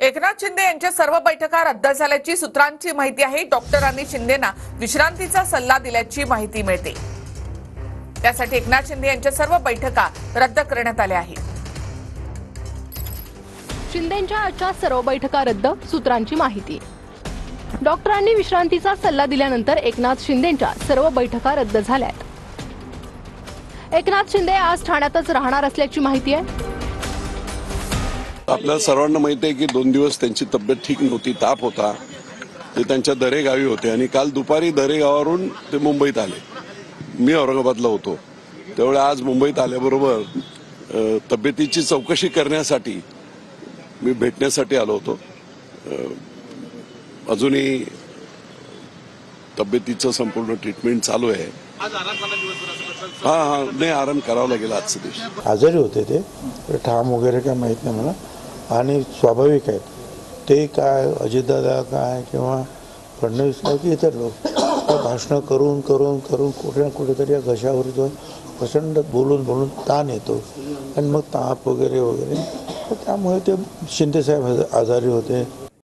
एकनाथ शिंदे यांच्या सर्व बैठका रद्द झाल्याची सूत्रांची माहिती आहे। डॉक्टरांनी शिंदेना विश्रांतीचा सल्ला दिल्याची माहिती मिळते। त्यासाठी एकनाथ शिंदे यांच्या सर्व बैठका रद्द करण्यात आल्या आहेत। शिंदेंच्या आजच्या सर्व बैठका रद्द, सूत्रांची माहिती। डॉक्टरांनी विश्रांतीचा सल्ला दिल्यानंतर एकनाथ शिंदेंच्या सर्व बैठका रद्द झाल्यात। एकनाथ शिंदे आज ठाण्यातच राहणार असल्याची माहिती आहे। आपल्या सर्वांना माहिती आहे की 2 दिवस त्यांची तब्येत ठीक नव्हती, ताप होता। ते त्यांच्या दरे गावी होते आणि काल दुपारी दरे गावावरून ते मुंबईत आले। मी औरंगाबादला होतो, त्यामुळे आज मुंबईत आल्याबरोबर तब्येतीची चौकशी करण्यासाठी मी भेटण्यासाठी आलो होतो। अजूनही तब्येतीचं संपूर्ण ट्रीटमेंट चालू आहे। हां नाही, आराम करावा लागेल आजचे दिवस। आजारी होते ते, ठाम वगैरे काय माहीत नाही मला, आणि स्वाभाविक आहे ते। काय अजितदादा काय किंवा फडणवीस काय की इतर लोक भाषणं करून करून करून कुठे ना कुठेतरी या घशावर जो प्रचंड बोलून बोलून ताण येतो आणि मग ताप वगैरे वगैरे, त्यामुळे ते शिंदेसाहेब आजारी होते।